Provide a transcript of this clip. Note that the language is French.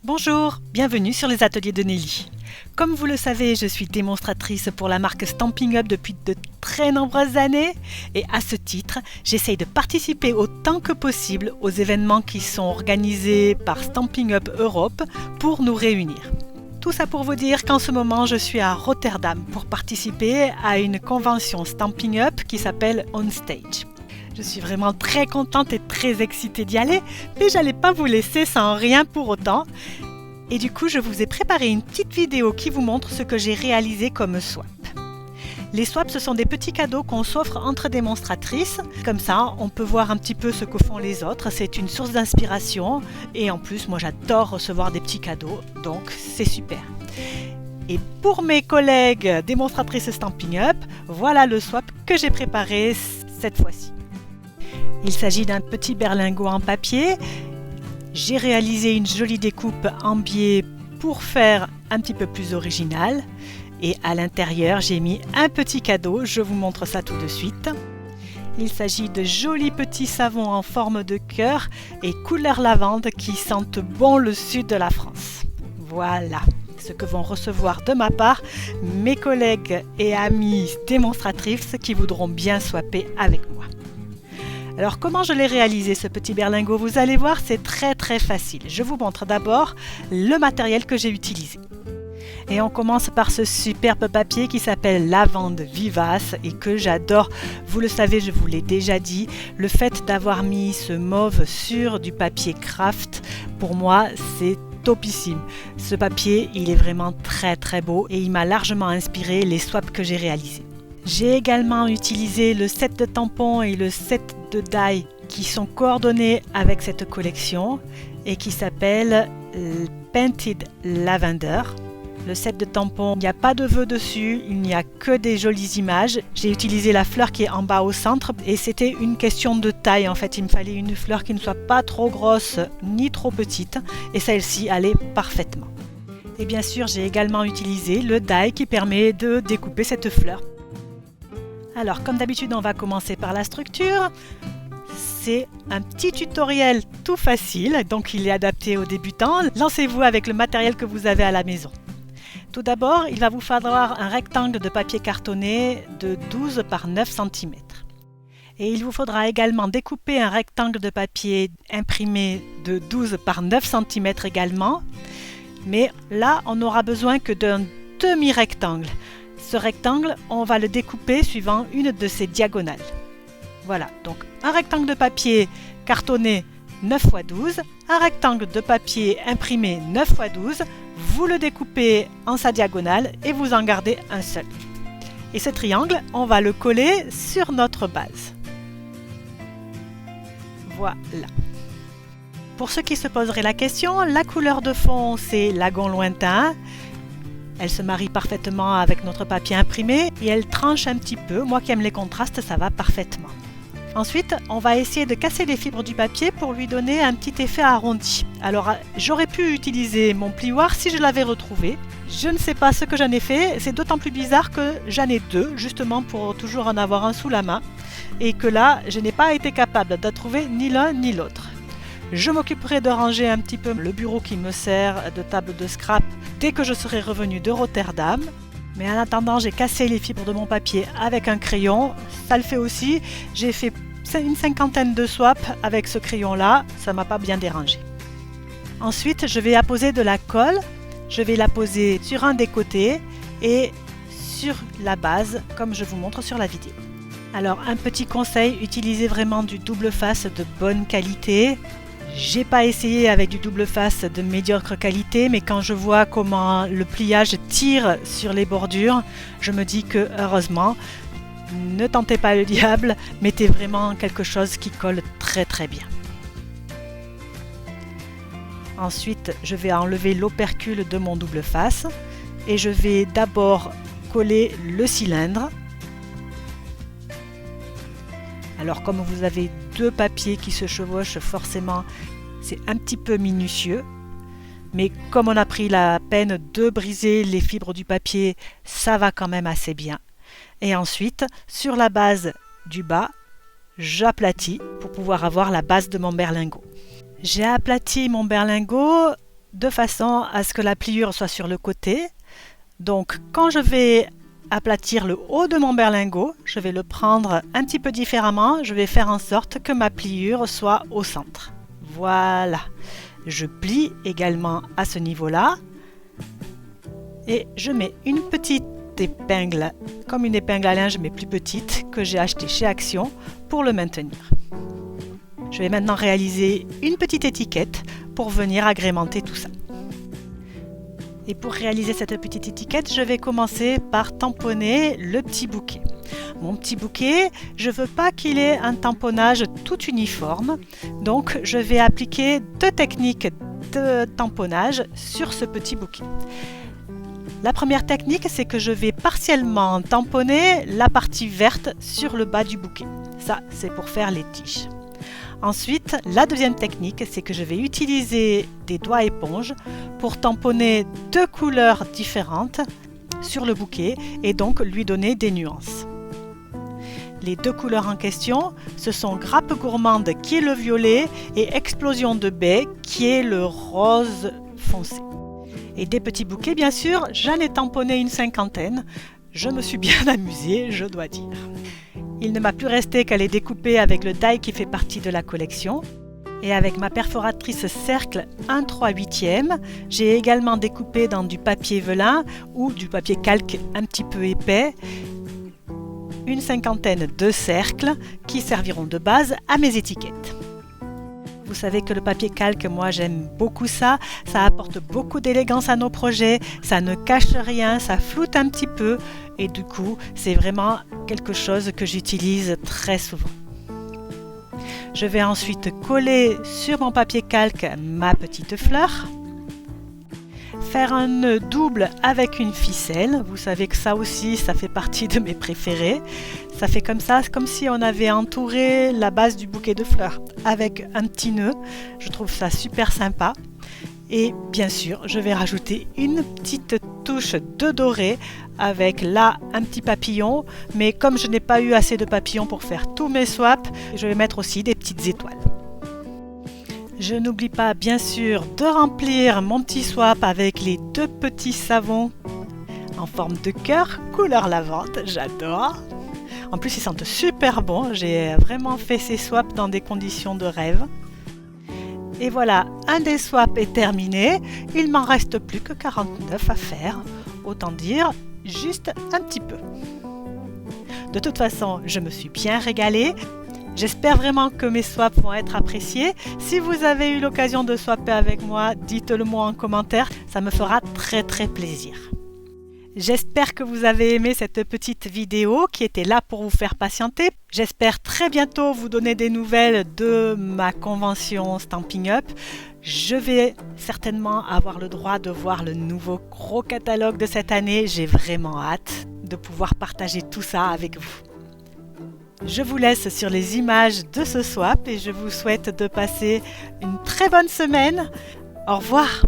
Bonjour, bienvenue sur les ateliers de Nelly. Comme vous le savez, je suis démonstratrice pour la marque Stampin' Up depuis de très nombreuses années et à ce titre, j'essaye de participer autant que possible aux événements qui sont organisés par Stampin' Up Europe pour nous réunir. Tout ça pour vous dire qu'en ce moment, je suis à Rotterdam pour participer à une convention Stampin' Up qui s'appelle On Stage. Je suis vraiment très contente et très excitée d'y aller, mais j'allais pas vous laisser sans rien pour autant. Et du coup, je vous ai préparé une petite vidéo qui vous montre ce que j'ai réalisé comme swap. Les swaps, ce sont des petits cadeaux qu'on s'offre entre démonstratrices. Comme ça, on peut voir un petit peu ce que font les autres. C'est une source d'inspiration. Et en plus, moi, j'adore recevoir des petits cadeaux. Donc, c'est super. Et pour mes collègues démonstratrices Stampin' Up, voilà le swap que j'ai préparé cette fois-ci. Il s'agit d'un petit berlingot en papier. J'ai réalisé une jolie découpe en biais pour faire un petit peu plus original. Et à l'intérieur, j'ai mis un petit cadeau. Je vous montre ça tout de suite. Il s'agit de jolis petits savons en forme de cœur et couleur lavande qui sentent bon le sud de la France. Voilà ce que vont recevoir de ma part mes collègues et amis démonstratrices qui voudront bien swapper avec moi. Alors comment je l'ai réalisé ce petit berlingot? Vous allez voir, c'est très facile. Je vous montre d'abord le matériel que j'ai utilisé. Et on commence par ce superbe papier qui s'appelle Lavande Vivace et que j'adore. Vous le savez, je vous l'ai déjà dit, le fait d'avoir mis ce mauve sur du papier craft, pour moi, c'est topissime. Ce papier, il est vraiment très beau et il m'a largement inspiré les swaps que j'ai réalisés. J'ai également utilisé le set de tampons et le set de die qui sont coordonnés avec cette collection et qui s'appelle Painted Lavender. Le set de tampons, il n'y a pas de vœux dessus, il n'y a que des jolies images. J'ai utilisé la fleur qui est en bas au centre et c'était une question de taille en fait. Il me fallait une fleur qui ne soit pas trop grosse ni trop petite et celle-ci allait parfaitement. Et bien sûr, j'ai également utilisé le die qui permet de découper cette fleur. Alors, comme d'habitude, on va commencer par la structure. C'est un petit tutoriel tout facile, donc il est adapté aux débutants. Lancez-vous avec le matériel que vous avez à la maison. Tout d'abord, il va vous falloir un rectangle de papier cartonné de 12 par 9 cm. Et il vous faudra également découper un rectangle de papier imprimé de 12 par 9 cm également. Mais là, on n'aura besoin que d'un demi-rectangle. Ce rectangle, on va le découper suivant une de ses diagonales. Voilà, donc un rectangle de papier cartonné 9 x 12, un rectangle de papier imprimé 9 x 12, vous le découpez en sa diagonale et vous en gardez un seul. Et ce triangle, on va le coller sur notre base. Voilà. Pour ceux qui se poseraient la question, la couleur de fond, c'est lagon lointain. Elle se marie parfaitement avec notre papier imprimé et elle tranche un petit peu. Moi qui aime les contrastes, ça va parfaitement. Ensuite, on va essayer de casser les fibres du papier pour lui donner un petit effet arrondi. Alors, j'aurais pu utiliser mon plioir si je l'avais retrouvé. Je ne sais pas ce que j'en ai fait. C'est d'autant plus bizarre que j'en ai deux, justement pour toujours en avoir un sous la main. Et que là, je n'ai pas été capable de trouver ni l'un ni l'autre. Je m'occuperai de ranger un petit peu le bureau qui me sert de table de scrap dès que je serai revenu de Rotterdam. Mais en attendant, j'ai cassé les fibres de mon papier avec un crayon. Ça le fait aussi. J'ai fait une cinquantaine de swaps avec ce crayon-là. Ça ne m'a pas bien dérangé. Ensuite, je vais apposer de la colle. Je vais la poser sur un des côtés et sur la base, comme je vous montre sur la vidéo. Alors, un petit conseil, utilisez vraiment du double face de bonne qualité. J'ai pas essayé avec du double face de médiocre qualité, mais quand je vois comment le pliage tire sur les bordures, je me dis que heureusement, ne tentez pas le diable, mettez vraiment quelque chose qui colle très bien. Ensuite, je vais enlever l'opercule de mon double face et je vais d'abord coller le cylindre. Alors comme vous avez deux papiers qui se chevauchent, forcément c'est un petit peu minutieux, mais comme on a pris la peine de briser les fibres du papier, ça va quand même assez bien. Et ensuite, sur la base du bas, j'aplatis pour pouvoir avoir la base de mon berlingot. J'ai aplati mon berlingot de façon à ce que la pliure soit sur le côté. Donc quand je vais aplatir le haut de mon berlingot, je vais le prendre un petit peu différemment, je vais faire en sorte que ma pliure soit au centre. Voilà, je plie également à ce niveau-là et je mets une petite épingle, comme une épingle à linge mais plus petite, que j'ai achetée chez Action pour le maintenir. Je vais maintenant réaliser une petite étiquette pour venir agrémenter tout ça. Et pour réaliser cette petite étiquette, je vais commencer par tamponner le petit bouquet. Mon petit bouquet, je ne veux pas qu'il ait un tamponnage tout uniforme, donc je vais appliquer 2 techniques de tamponnage sur ce petit bouquet. La première technique, c'est que je vais partiellement tamponner la partie verte sur le bas du bouquet. Ça, c'est pour faire les tiges. Ensuite, la deuxième technique, c'est que je vais utiliser des doigts éponges pour tamponner 2 couleurs différentes sur le bouquet et donc lui donner des nuances. Les 2 couleurs en question, ce sont Grappe gourmande qui est le violet et Explosion de baie qui est le rose foncé. Et des petits bouquets, bien sûr, j'en ai tamponné une 50aine. Je me suis bien amusée, je dois dire. Il ne m'a plus resté qu'à les découper avec le die qui fait partie de la collection. Et avec ma perforatrice cercle 1/3/8e, j'ai également découpé dans du papier velin ou du papier calque un petit peu épais une 50aine de cercles qui serviront de base à mes étiquettes. Vous savez que le papier calque, moi j'aime beaucoup ça, ça apporte beaucoup d'élégance à nos projets, ça ne cache rien, ça floute un petit peu et du coup c'est vraiment quelque chose que j'utilise très souvent. Je vais ensuite coller sur mon papier calque ma petite fleur, faire un nœud double avec une ficelle, vous savez que ça aussi ça fait partie de mes préférés. Ça fait comme ça, comme si on avait entouré la base du bouquet de fleurs avec un petit nœud. Je trouve ça super sympa. Et bien sûr, je vais rajouter une petite touche de doré avec là un petit papillon. Mais comme je n'ai pas eu assez de papillons pour faire tous mes swaps, je vais mettre aussi des petites étoiles. Je n'oublie pas bien sûr de remplir mon petit swap avec les 2 petits savons en forme de cœur, couleur lavande, j'adore. En plus, ils sentent super bon. J'ai vraiment fait ces swaps dans des conditions de rêve. Et voilà, un des swaps est terminé. Il m'en reste plus que 49 à faire. Autant dire, juste un petit peu. De toute façon, je me suis bien régalée. J'espère vraiment que mes swaps vont être appréciés. Si vous avez eu l'occasion de swapper avec moi, dites-le moi en commentaire. Ça me fera très plaisir. J'espère que vous avez aimé cette petite vidéo qui était là pour vous faire patienter. J'espère très bientôt vous donner des nouvelles de ma convention Stampin' Up. Je vais certainement avoir le droit de voir le nouveau gros catalogue de cette année. J'ai vraiment hâte de pouvoir partager tout ça avec vous. Je vous laisse sur les images de ce swap et je vous souhaite de passer une très bonne semaine. Au revoir!